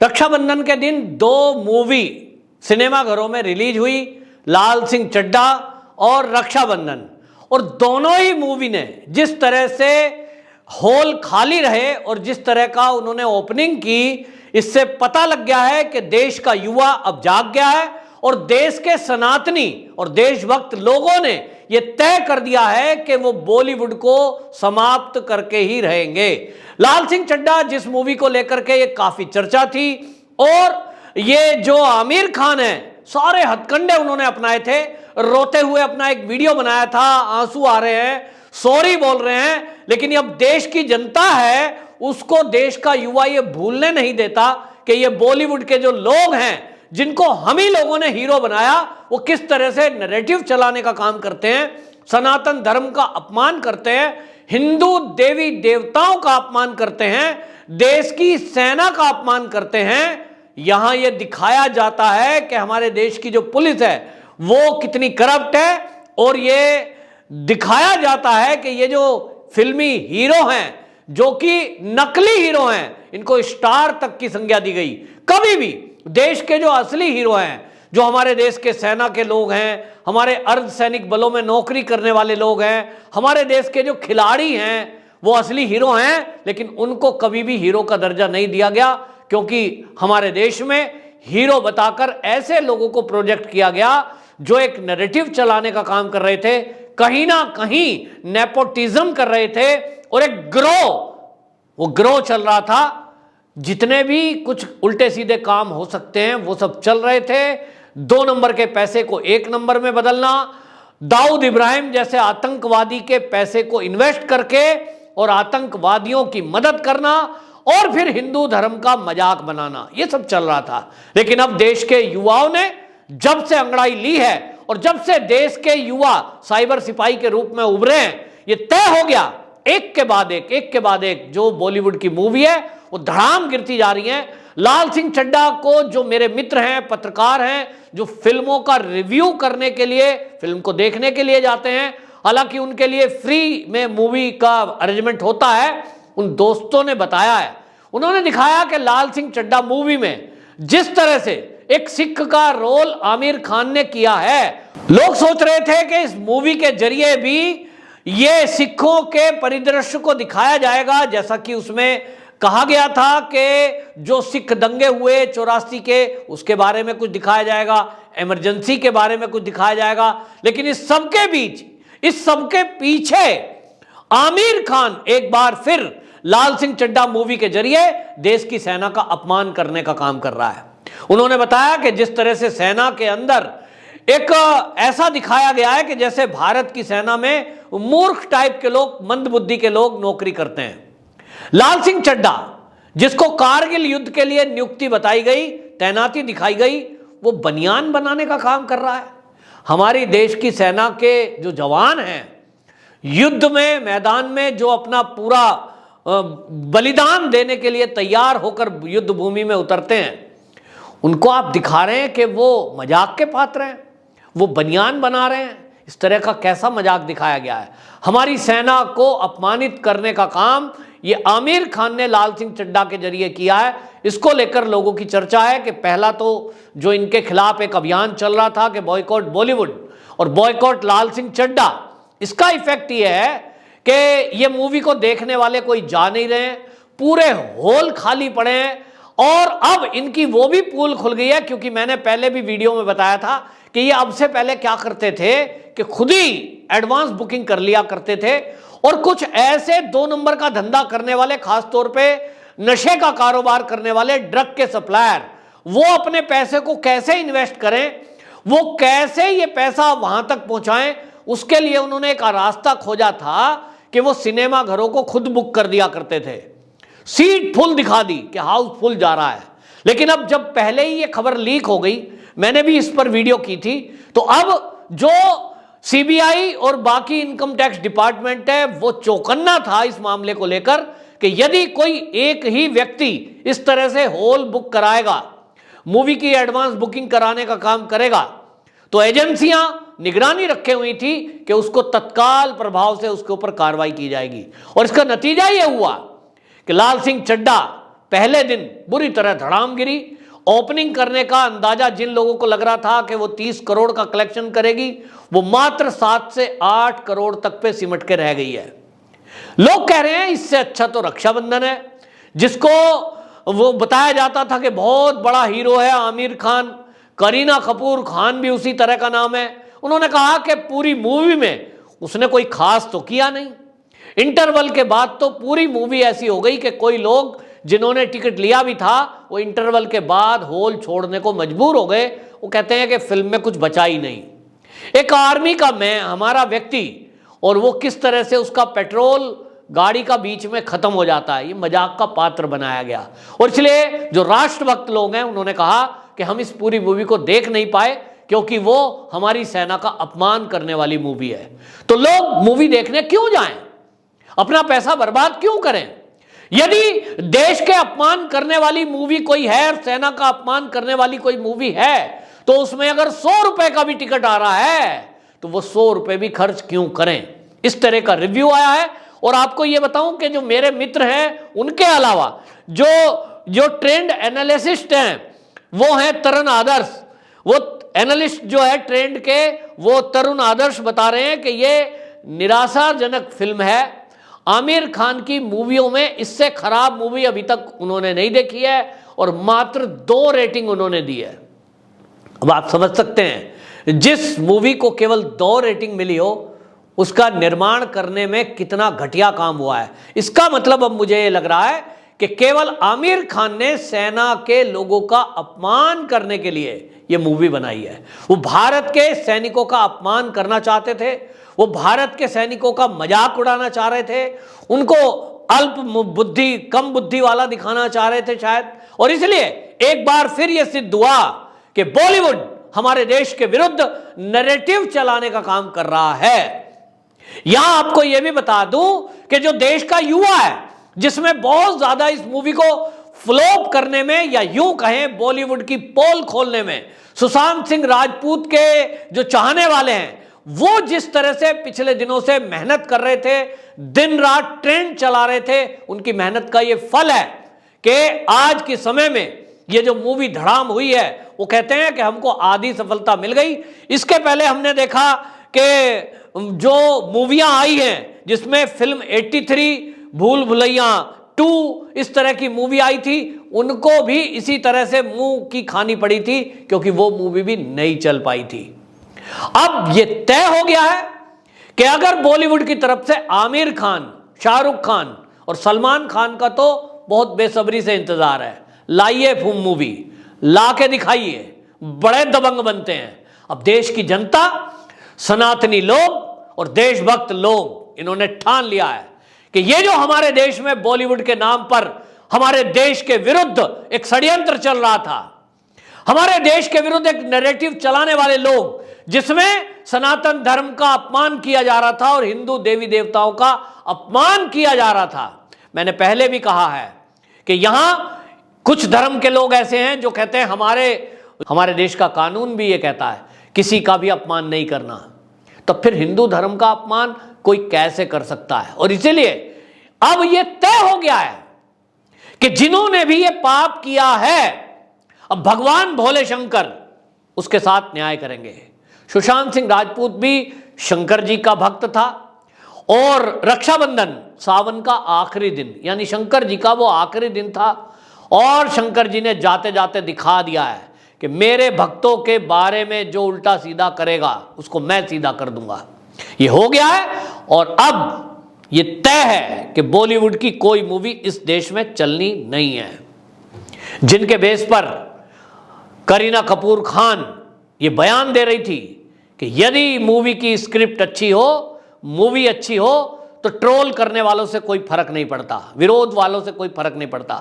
रक्षाबंधन के दिन दो मूवी सिनेमाघरों में रिलीज हुई, लाल सिंह चड्ढा और रक्षाबंधन। और दोनों ही मूवी ने जिस तरह से हॉल खाली रहे और जिस तरह का उन्होंने ओपनिंग की, इससे पता लग गया है कि देश का युवा अब जाग गया है और देश के सनातनी और देशभक्त लोगों ने यह तय कर दिया है कि वो बॉलीवुड को समाप्त करके ही रहेंगे। लाल सिंह चड्ढा जिस मूवी को लेकर के ये काफी चर्चा थी, और ये जो आमिर खान है, सारे हथकंडे उन्होंने अपनाए थे, रोते हुए अपना एक वीडियो बनाया था, आंसू आ रहे हैं, सॉरी बोल रहे हैं, लेकिन अब देश की जनता है, उसको देश का युवा ये भूलने नहीं देता कि ये बॉलीवुड के जो लोग हैं जिनको हम ही लोगों ने हीरो बनाया, वो किस तरह से नैरेटिव चलाने का काम करते हैं, सनातन धर्म का अपमान करते हैं, हिंदू देवी देवताओं का अपमान करते हैं, देश की सेना का अपमान करते हैं। यहां यह दिखाया जाता है कि हमारे देश की जो पुलिस है वो कितनी करप्ट है, और ये दिखाया जाता है कि ये जो फिल्मी हीरो हैं जो कि नकली हीरो हैं, इनको स्टार तक की संज्ञा दी गई। कभी भी देश के जो असली हीरो हैं, जो हमारे देश के सेना के लोग हैं, हमारे अर्धसैनिक बलों में नौकरी करने वाले लोग हैं, हमारे देश के जो खिलाड़ी हैं, वो असली हीरो हैं, लेकिन उनको कभी भी हीरो का दर्जा नहीं दिया गया, क्योंकि हमारे देश में हीरो बताकर ऐसे लोगों को प्रोजेक्ट किया गया जो एक नैरेटिव चलाने का काम कर रहे थे, कहीं ना कहीं नेपोटिज्म कर रहे थे, और एक ग्रोह चल रहा था। जितने भी कुछ उल्टे सीधे काम हो सकते हैं वो सब चल रहे थे। 2 नंबर के पैसे को 1 नंबर में बदलना, दाऊद इब्राहिम जैसे आतंकवादी के पैसे को इन्वेस्ट करके और आतंकवादियों की मदद करना, और फिर हिंदू धर्म का मजाक बनाना, ये सब चल रहा था। लेकिन अब देश के युवाओं ने जब से अंगड़ाई ली है और जब से देश के युवा साइबर सिपाही के रूप में उभरे हैं, ये तय हो गया, एक के बाद एक जो बॉलीवुड की मूवी है वो धड़ाम गिरती जा रही है। लाल सिंह चड्ढा को जो मेरे मित्र हैं, पत्रकार हैं, जो फिल्मों का रिव्यू करने के लिए, फिल्म को देखने के लिए जाते हैं, हालांकि उनके लिए फ्री में मूवी का अरेंजमेंट होता है, उन दोस्तों ने बताया है, उन्होंने दिखाया कि लाल सिंह चड्ढा मूवी में जिस तरह से एक सिख का रोल आमिर खान ने किया है, लोग सोच रहे थे कि इस मूवी के जरिए भी ये सिखों के परिदृश्य को दिखाया जाएगा, जैसा कि उसमें कहा गया था कि जो सिख दंगे हुए 84 के, उसके बारे में कुछ दिखाया जाएगा, इमरजेंसी के बारे में कुछ दिखाया जाएगा। लेकिन इस सबके बीच, इस सबके पीछे आमिर खान एक बार फिर लाल सिंह चड्ढा मूवी के जरिए देश की सेना का अपमान करने का काम कर रहा है। उन्होंने बताया कि जिस तरह से सेना के अंदर एक ऐसा दिखाया गया है कि जैसे भारत की सेना में मूर्ख टाइप के लोग, मंदबुद्धि के लोग नौकरी करते हैं। लाल सिंह चड्ढा जिसको कारगिल युद्ध के लिए नियुक्ति बताई गई, तैनाती दिखाई गई, वो बनियान बनाने का काम कर रहा है। हमारी देश की सेना के जो जवान हैं, युद्ध में, मैदान में जो अपना पूरा बलिदान देने के लिए तैयार होकर युद्ध भूमि में उतरते हैं, उनको आप दिखा रहे हैं कि वो मजाक के पात्र हैं, वो बनियान बना रहे हैं। इस तरह का कैसा मजाक दिखाया गया है। हमारी सेना को अपमानित करने का काम ये आमिर खान ने लाल सिंह चड्ढा के जरिए किया है। इसको लेकर लोगों की चर्चा है कि पहला तो जो इनके खिलाफ एक अभियान चल रहा था कि बॉयकॉट बॉलीवुड और बॉयकॉट लाल सिंह चड्ढा, इसका इफेक्ट ये है कि ये मूवी को देखने वाले कोई जा नहीं रहे हैं, पूरे हॉल खाली पड़े हैं। और अब इनकी वो भी पोल खुल गई है, क्योंकि मैंने पहले भी वीडियो में बताया था कि ये अब से पहले क्या करते थे कि खुद ही एडवांस बुकिंग कर लिया करते थे, और कुछ ऐसे 2 नंबर का धंधा करने वाले, खास तौर पे नशे का कारोबार करने वाले ड्रग के सप्लायर, वो अपने पैसे को कैसे इन्वेस्ट करें, वो कैसे ये पैसा वहां तक पहुंचाएं, उसके लिए उन्होंने एक रास्ता खोजा था कि वो सिनेमा घरों को खुद बुक कर दिया करते थे। सीट फुल दिखा दी कि हाउस फुल जा रहा है। लेकिन अब जब पहले ही ये खबर लीक हो गई, मैंने भी इस पर वीडियो की थी, तो अब जो सीबीआई और बाकी इनकम टैक्स डिपार्टमेंट है वो चौकन्ना था इस मामले को लेकर कि यदि कोई एक ही व्यक्ति इस तरह से हॉल बुक कराएगा, मूवी की एडवांस बुकिंग कराने का काम करेगा, तो एजेंसियां निगरानी रखे हुई थी कि उसको तत्काल प्रभाव से उसके ऊपर कार्रवाई की जाएगी। और इसका नतीजा यह हुआ कि लाल सिंह चड्ढा पहले दिन बुरी तरह धड़ाम गिरी। ओपनिंग करने का अंदाजा जिन लोगों को लग रहा था कि वो 30 करोड़ का कलेक्शन करेगी, वो मात्र 7 से 8 करोड़ तक पे सिमट के रह गई है। लोग कह रहे हैं इससे अच्छा तो रक्षाबंधन है, जिसको वो बताया जाता था कि बहुत बड़ा हीरो है आमिर खान, करीना कपूर खान भी उसी तरह का नाम है। उन्होंने कहा कि पूरी मूवी में उसने कोई खास तो किया नहीं। इंटरवल के बाद तो पूरी मूवी ऐसी हो गई कि कोई लोग जिन्होंने टिकट लिया भी था वो इंटरवल के बाद हॉल छोड़ने को मजबूर हो गए। वो कहते हैं कि फिल्म में कुछ बचा ही नहीं। एक आर्मी का हमारा व्यक्ति, और वो किस तरह से उसका पेट्रोल गाड़ी का बीच में खत्म हो जाता है, ये मजाक का पात्र बनाया गया। और इसलिए जो राष्ट्रभक्त लोग हैं उन्होंने कहा कि हम इस पूरी मूवी को देख नहीं पाए क्योंकि वो हमारी सेना का अपमान करने वाली मूवी है। तो लोग मूवी देखने क्यों जाएं, अपना पैसा बर्बाद क्यों करें? यदि देश के अपमान करने वाली मूवी कोई है, सेना का अपमान करने वाली कोई मूवी है, तो उसमें अगर 100 रुपए का भी टिकट आ रहा है तो वो 100 रुपए भी खर्च क्यों करें? इस तरह का रिव्यू आया है। और आपको ये बताऊं कि जो मेरे मित्र हैं उनके अलावा जो ट्रेंड एनालिसिस्ट हैं वो हैं तरुण आदर्श। वो एनालिस्ट जो है ट्रेंड के, वो तरुण आदर्श बता रहे हैं कि ये निराशाजनक फिल्म है। आमिर खान की मूवियों में इससे खराब मूवी अभी तक उन्होंने नहीं देखी है और मात्र 2 रेटिंग उन्होंने दी है। अब आप समझ सकते हैं जिस मूवी को केवल 2 रेटिंग मिली हो उसका निर्माण करने में कितना घटिया काम हुआ है। इसका मतलब अब मुझे ये लग रहा है कि केवल आमिर खान ने सेना के लोगों का अपमान करने के लिए ये मूवी बनाई है। वो भारत के सैनिकों का अपमान करना चाहते थे, वो भारत के सैनिकों का मजाक उड़ाना चाह रहे थे, उनको अल्प बुद्धि, कम बुद्धि वाला दिखाना चाह रहे थे शायद। और इसलिए एक बार फिर यह सिद्ध हुआ कि बॉलीवुड हमारे देश के विरुद्ध नैरेटिव चलाने का काम कर रहा है। यहां आपको यह भी बता दूं कि जो देश का युवा है, जिसमें बहुत ज्यादा इस मूवी को फ्लॉप करने में या यूं कहें बॉलीवुड की पोल खोलने में सुशांत सिंह राजपूत के जो चाहने वाले हैं, वो जिस तरह से पिछले दिनों से मेहनत कर रहे थे, दिन रात ट्रेंड चला रहे थे, उनकी मेहनत का ये फल है कि आज के समय में ये जो मूवी धड़ाम हुई है, वो कहते हैं कि हमको आधी सफलता मिल गई। इसके पहले हमने देखा कि जो मूवियां आई हैं जिसमें फिल्म 83, भूल भुलैया 2, इस तरह की मूवी आई थी, उनको भी इसी तरह से मुंह की खानी पड़ी थी क्योंकि वो मूवी भी नहीं चल पाई थी। अब ये तय हो गया है कि अगर बॉलीवुड की तरफ से आमिर खान, शाहरुख खान और सलमान खान का तो बहुत बेसब्री से इंतजार है, लाइए मूवी, ला के दिखाइए, बड़े दबंग बनते हैं। अब देश की जनता, सनातनी लोग और देशभक्त लोग, इन्होंने ठान लिया है कि ये जो हमारे देश में बॉलीवुड के नाम पर हमारे देश के विरुद्ध एक षड्यंत्र चल रहा था, हमारे देश के विरुद्ध एक नैरेटिव चलाने वाले लोग, जिसमें सनातन धर्म का अपमान किया जा रहा था और हिंदू देवी देवताओं का अपमान किया जा रहा था। मैंने पहले भी कहा है कि यहां कुछ धर्म के लोग ऐसे हैं जो कहते हैं हमारे देश का कानून भी ये कहता है किसी का भी अपमान नहीं करना, तो फिर हिंदू धर्म का अपमान कोई कैसे कर सकता है? और इसीलिए अब यह तय हो गया है कि जिन्होंने भी ये पाप किया है, अब भगवान भोले शंकर उसके साथ न्याय करेंगे। सुशांत सिंह राजपूत भी शंकर जी का भक्त था और रक्षाबंधन सावन का आखिरी दिन, यानी शंकर जी का वो आखिरी दिन था, और शंकर जी ने जाते जाते दिखा दिया है कि मेरे भक्तों के बारे में जो उल्टा सीधा करेगा उसको मैं सीधा कर दूंगा। ये हो गया है और अब ये तय है कि बॉलीवुड की कोई मूवी इस देश में चलनी नहीं है। जिनके बेस पर करीना कपूर खान ये बयान दे रही थी कि यदि मूवी की स्क्रिप्ट अच्छी हो, मूवी अच्छी हो, तो ट्रोल करने वालों से कोई फर्क नहीं पड़ता, विरोध वालों से कोई फर्क नहीं पड़ता।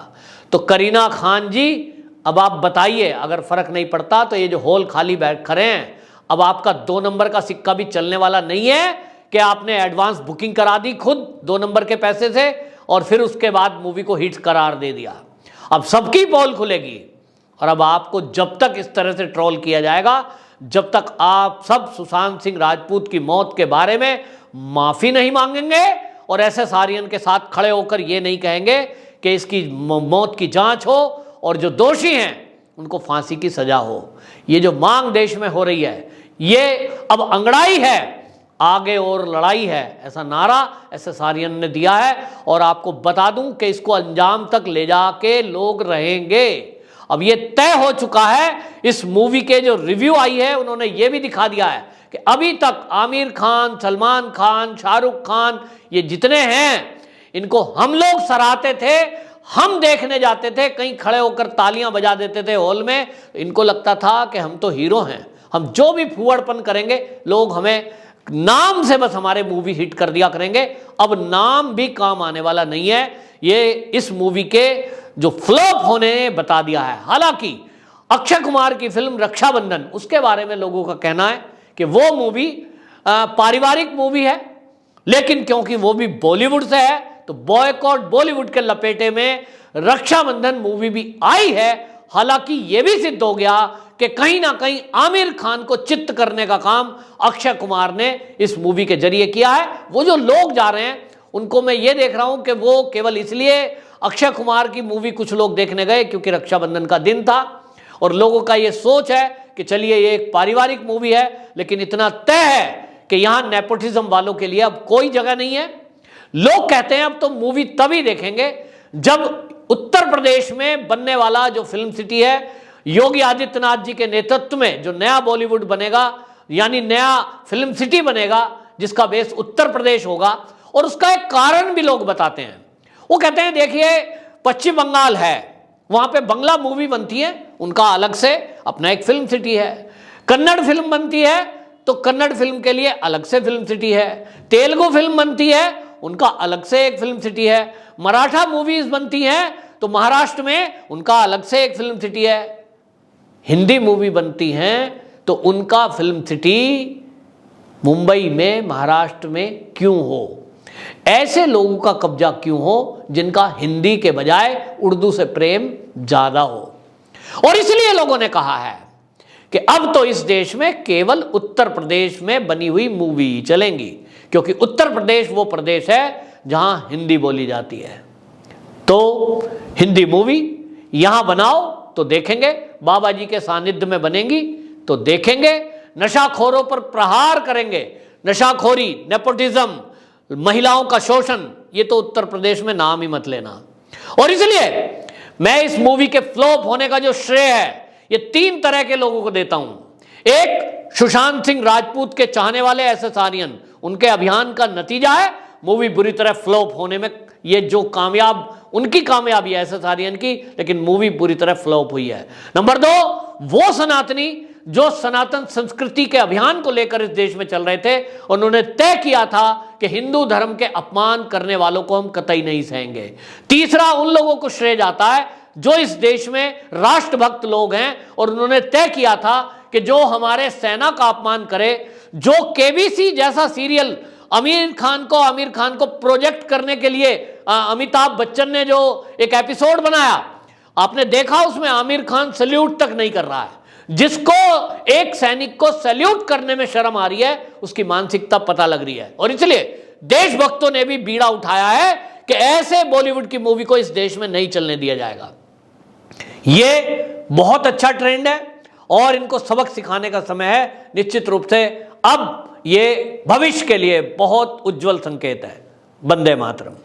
तो करीना खान जी, अब आप बताइए, अगर फर्क नहीं पड़ता तो ये जो हॉल खाली बैठ खड़े हैं, अब आपका 2 नंबर का सिक्का भी चलने वाला नहीं है कि आपने एडवांस बुकिंग करा दी खुद 2 नंबर के पैसे से और फिर उसके बाद मूवी को हिट करार दे दिया। अब सबकी पोल खुलेगी और अब आपको जब तक इस तरह से ट्रोल किया जाएगा, जब तक आप सब सुशांत सिंह राजपूत की मौत के बारे में माफी नहीं मांगेंगे और एसएस आर्यन के साथ खड़े होकर ये नहीं कहेंगे कि इसकी मौत की जांच हो और जो दोषी हैं उनको फांसी की सजा हो। ये जो मांग देश में हो रही है, ये अब अंगड़ाई है, आगे और लड़ाई है, ऐसा नारा एसएस आर्यन ने दिया है। और आपको बता दूं कि इसको अंजाम तक ले जाके लोग रहेंगे। अब ये तय हो चुका है। इस मूवी के जो रिव्यू आई है उन्होंने ये भी दिखा दिया है कि अभी तक आमिर खान, सलमान खान, शाहरुख खान, ये जितने हैं इनको हम लोग सराहते थे, हम देखने जाते थे, कहीं खड़े होकर तालियां बजा देते थे हॉल में। इनको लगता था कि हम तो हीरो हैं, हम जो भी फुहड़पन करेंगे लोग हमें नाम से बस हमारे मूवी हिट कर दिया करेंगे। अब नाम भी काम आने वाला नहीं है। ये इस मूवी के जो फ्लॉप होने ने बता दिया है। हालांकि अक्षय कुमार की फिल्म रक्षाबंधन, उसके बारे में लोगों का कहना है कि वो मूवी पारिवारिक मूवी है, लेकिन क्योंकि वो भी बॉलीवुड से है तो बॉयकॉट बॉलीवुड के लपेटे में रक्षाबंधन मूवी भी आई है। हालांकि यह भी सिद्ध हो गया कि कहीं ना कहीं आमिर खान को चित्त करने का काम अक्षय कुमार ने इस मूवी के जरिए किया है। वो जो लोग जा रहे हैं उनको मैं ये देख रहा हूं कि वो केवल इसलिए अक्षय कुमार की मूवी कुछ लोग देखने गए क्योंकि रक्षाबंधन का दिन था, और लोगों का ये सोच है कि चलिए ये एक पारिवारिक मूवी है। लेकिन इतना तय है कि यहां नेपोटिज्म वालों के लिए अब कोई जगह नहीं है। लोग कहते हैं अब तो मूवी तभी देखेंगे जब उत्तर प्रदेश में बनने वाला जो फिल्म सिटी है, योगी आदित्यनाथ जी के नेतृत्व में जो नया बॉलीवुड बनेगा, यानी नया फिल्म सिटी बनेगा जिसका बेस उत्तर प्रदेश होगा। और उसका एक कारण भी लोग बताते हैं। वो कहते हैं देखिए पश्चिम बंगाल है, वहां पे बंगला मूवी बनती है, उनका अलग से अपना एक फिल्म सिटी है। कन्नड़ फिल्म बनती है तो कन्नड़ फिल्म के लिए अलग से फिल्म सिटी है। तेलुगु फिल्म बनती है, उनका अलग से एक फिल्म सिटी है। मराठा मूवीज बनती हैं तो महाराष्ट्र में उनका अलग से एक फिल्म सिटी है। हिंदी मूवी बनती हैं तो उनका फिल्म सिटी मुंबई में, महाराष्ट्र में क्यों हो? ऐसे लोगों का कब्जा क्यों हो जिनका हिंदी के बजाय उर्दू से प्रेम ज्यादा हो? और इसलिए लोगों ने कहा है कि अब तो इस देश में केवल उत्तर प्रदेश में बनी हुई मूवी चलेंगी, क्योंकि उत्तर प्रदेश वो प्रदेश है जहां हिंदी बोली जाती है। तो हिंदी मूवी यहां बनाओ तो देखेंगे, बाबा जी के सानिध्य में बनेंगी तो देखेंगे। नशाखोरों पर प्रहार करेंगे, नशाखोरी, नेपोटिज्म, महिलाओं का शोषण, ये तो उत्तर प्रदेश में नाम ही मत लेना। और इसलिए मैं इस मूवी के फ्लॉप होने का जो श्रेय है ये 3 तरह के लोगों को देता हूं। एक, सुशांत सिंह राजपूत के चाहने वाले एसएस आर्यन, उनके अभियान का नतीजा है मूवी बुरी तरह फ्लॉप होने में। ये जो उनकी कामयाबी है एसएस आर्यन की, लेकिन मूवी बुरी तरह फ्लॉप हुई है। नंबर 2, वो सनातनी जो सनातन संस्कृति के अभियान को लेकर इस देश में चल रहे थे, उन्होंने तय किया था कि हिंदू धर्म के अपमान करने वालों को हम कतई नहीं सहेंगे। तीसरा, उन लोगों को श्रेय जाता है जो इस देश में राष्ट्रभक्त लोग हैं और उन्होंने तय किया था कि जो हमारे सेना का अपमान करे, जो केबीसी जैसा सीरियल आमिर खान को प्रोजेक्ट करने के लिए अमिताभ बच्चन ने जो एक एपिसोड बनाया, आपने देखा उसमें आमिर खान सैल्यूट तक नहीं कर रहा है। जिसको एक सैनिक को सैल्यूट करने में शर्म आ रही है उसकी मानसिकता पता लग रही है। और इसलिए देशभक्तों ने भी बीड़ा उठाया है कि ऐसे बॉलीवुड की मूवी को इस देश में नहीं चलने दिया जाएगा। ये बहुत अच्छा ट्रेंड है और इनको सबक सिखाने का समय है निश्चित रूप से। अब ये भविष्य के लिए बहुत उज्जवल संकेत है। वंदे मातरम।